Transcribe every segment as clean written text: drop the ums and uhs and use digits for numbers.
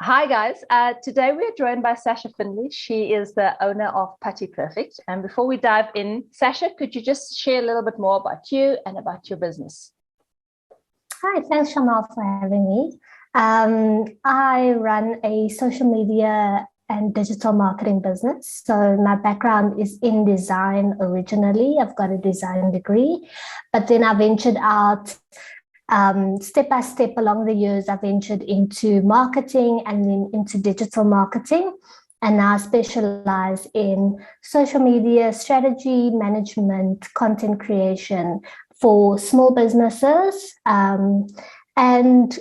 Hi guys, today we're joined by Sasha Findlay. She is the owner of Putty. And before we dive in, Sasha, could you just share a little bit more about you and about your business? Hi, thanks, Charmel, for having me. I run a social media and digital marketing business. So my background is in design originally. I've got a design degree, but then I ventured out step by step along the years. I ventured into marketing and then into digital marketing. And now specialize in social media strategy, management, content creation for small businesses and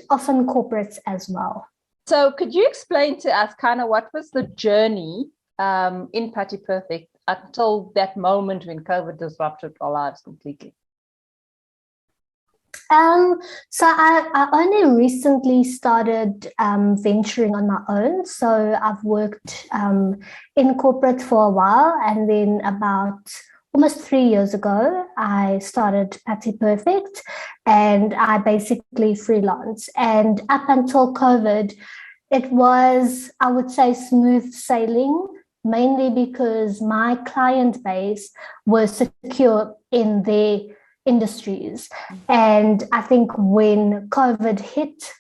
often corporates as well. So could you explain to us kind of what was the journey in Putty until that moment when COVID disrupted our lives completely? So I only recently started venturing on my own. So I've worked in corporate for a while, and then about almost 3 years ago, I started Putty Perfect, and I basically freelance. And up until COVID, it was, I would say, smooth sailing, mainly because my client base was secure in their industries. And I think when COVID hit,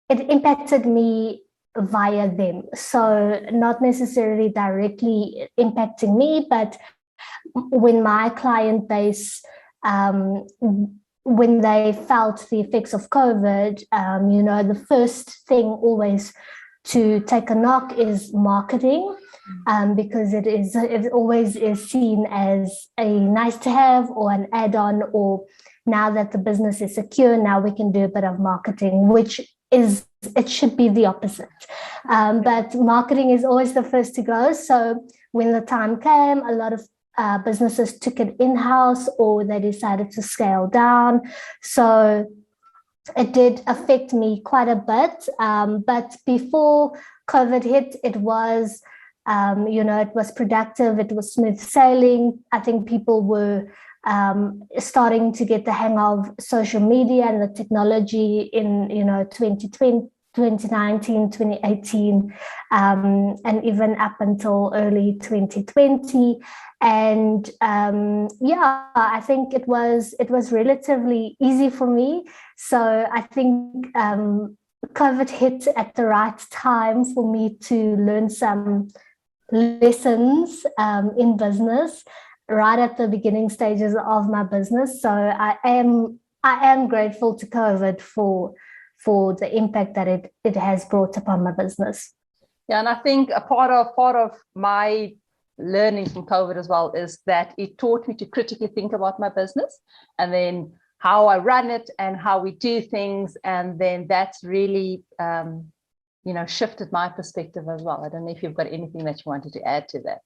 it impacted me via them. So not necessarily directly impacting me, but when my client base, when they felt the effects of COVID, the first thing always to take a knock is marketing, because it always is seen as a nice to have or an add-on, or now that the business is secure, now we can do a bit of marketing, which is, it should be the opposite. But marketing is always the first to go. So when the time came, a lot of businesses took it in-house or they decided to scale down. So it did affect me quite a bit. But before COVID hit, it was, it was productive. It was smooth sailing. I think people were starting to get the hang of social media and the technology in, 2020, 2019, 2018, and even up until early 2020. And I think it was relatively easy for me. So I think COVID hit at the right time for me to learn some lessons in business right at the beginning stages of my business. So I am grateful to COVID for the impact that it has brought upon my business. Yeah, and I think a part of my learning from COVID as well is that it taught me to critically think about my business and then how I run it and how we do things. And then that's really, shifted my perspective as well. I don't know if you've got anything that you wanted to add to that.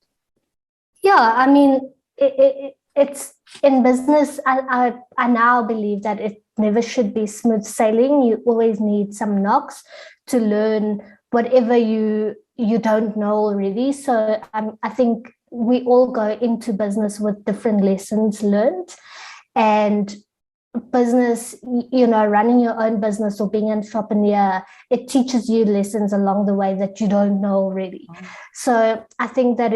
Yeah, I mean, it's in business. I now believe that it never should be smooth sailing. You always need some knocks to learn whatever you don't know already. So I think we all go into business with different lessons learned, and business, running your own business or being an entrepreneur, it teaches you lessons along the way that you don't know already. So I think that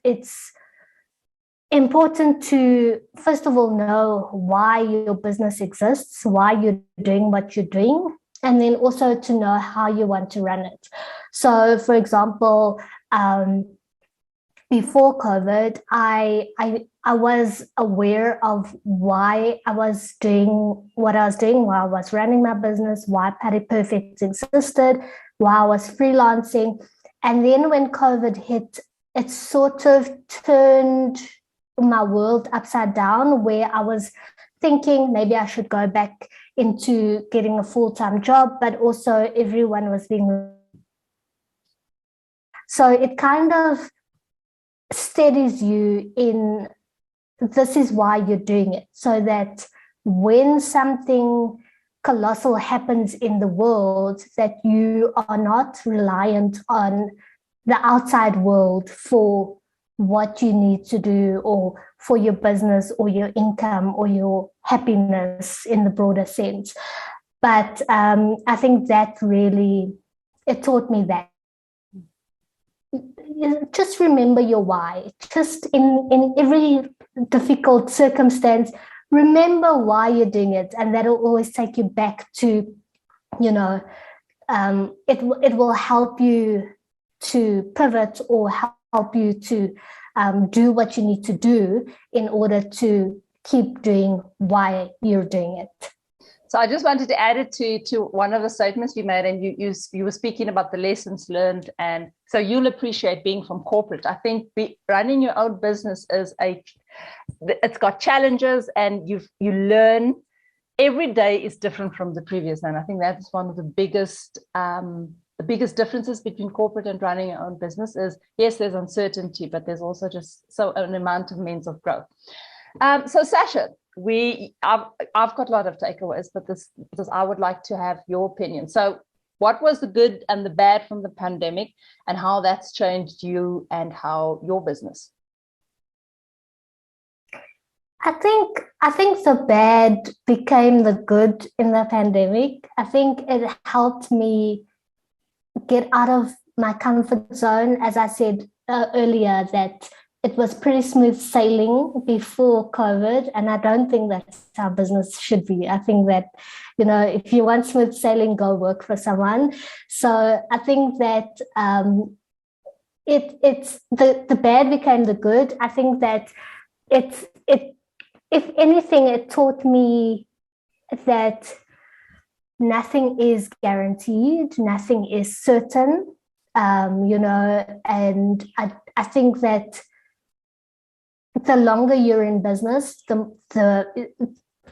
it's important to, first of all, know why your business exists, why you're doing what you're doing, and then also to know how you want to run it. So, for example, before COVID, I was aware of why I was doing what I was doing, why I was running my business, why Putty Perfect existed, why I was freelancing. And then when COVID hit, it sort of turned my world upside down, where I was thinking maybe I should go back into getting a full-time job, but also everyone was being. So it kind of steadies you in, this is why you're doing it, so that when something colossal happens in the world, that you are not reliant on the outside world for what you need to do, or for your business or your income or your happiness in the broader sense. But I think that really, it taught me that. Just remember your why. Just in every difficult circumstance, remember why you're doing it, and that'll always take you back to, you know, it will help you to pivot or help you to do what you need to do in order to keep doing why you're doing it. So I just wanted to add it to one of the statements you made, and you were speaking about the lessons learned, and so you'll appreciate being from corporate. I think running your own business it's got challenges, and you learn. Every day is different from the previous, and I think that's one of the biggest differences between corporate and running your own business. Is yes, there's uncertainty, but there's also just so an amount of means of growth. So Sasha, I've got a lot of takeaways, but this I would like to have your opinion. So what was the good and the bad from the pandemic, and how that's changed you and how your business? I think the bad became the good in the pandemic. I think it helped me get out of my comfort zone. As I said earlier, that it was pretty smooth sailing before COVID, and I don't think that's how business should be. I think that, you know, if you want smooth sailing, go work for someone. So I think that it's the bad became the good. I think that if anything, it taught me that nothing is guaranteed, nothing is certain, you know, and I think that the longer you're in business,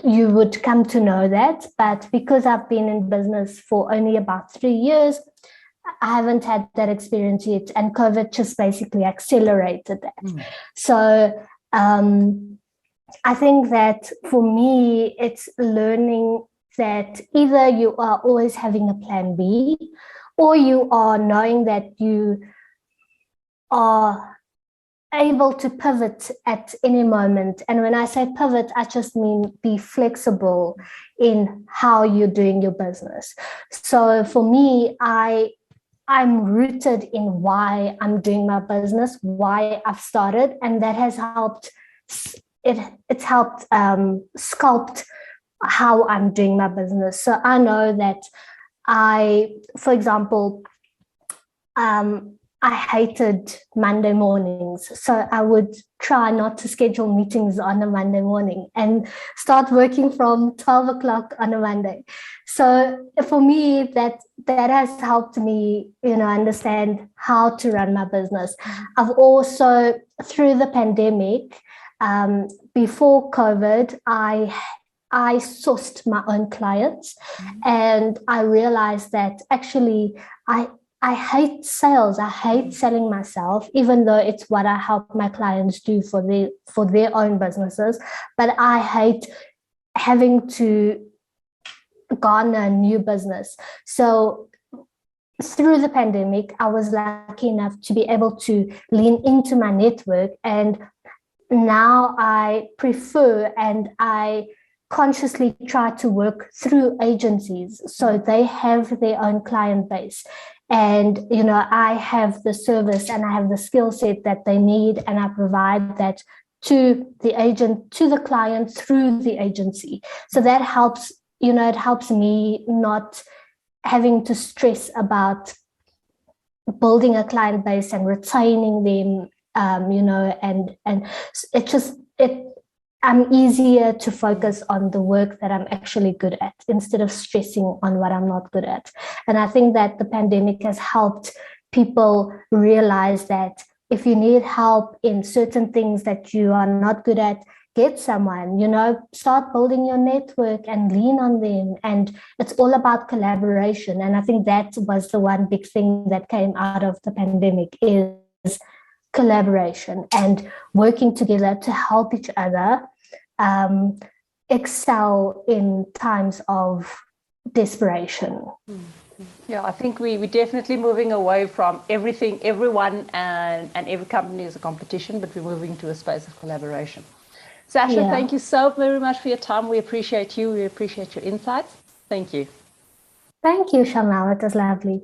you would come to know that. But because I've been in business for only about 3 years, I haven't had that experience yet, and COVID just basically accelerated that. So I think that for me, it's learning that either you are always having a plan B, or you are knowing that you are able to pivot at any moment. And when I say pivot, I just mean be flexible in how you're doing your business. So for me, I'm rooted in why I'm doing my business, why I've started, and that has helped. It's helped sculpt how I'm doing my business. So I know that for example, I hated Monday mornings. So I would try not to schedule meetings on a Monday morning and start working from 12 o'clock on a Monday. So for me, that has helped me, you know, understand how to run my business. I've also, through the pandemic, before COVID, I sourced my own clients, and I realized that actually I hate sales. I hate selling myself, even though it's what I help my clients do for their own businesses. But I hate having to garner a new business. So through the pandemic, I was lucky enough to be able to lean into my network, and now I prefer and I consciously try to work through agencies, so they have their own client base. And, you know, I have the service and I have the skill set that they need, and I provide that to the agent, to the client through the agency. So that helps, you know, it helps me not having to stress about building a client base and retaining them, you know, and I'm easier to focus on the work that I'm actually good at instead of stressing on what I'm not good at. And I think that the pandemic has helped people realize that if you need help in certain things that you are not good at, get someone, you know, start building your network and lean on them. And it's all about collaboration. And I think that was the one big thing that came out of the pandemic is collaboration and working together to help each other excel in times of desperation. Yeah, I think we're definitely moving away from everyone and every company is a competition, but we're moving to a space of collaboration. Sasha, Thank you so very much for your time. We appreciate you. We appreciate your insights. Thank you. Thank you, Charmel. It was lovely.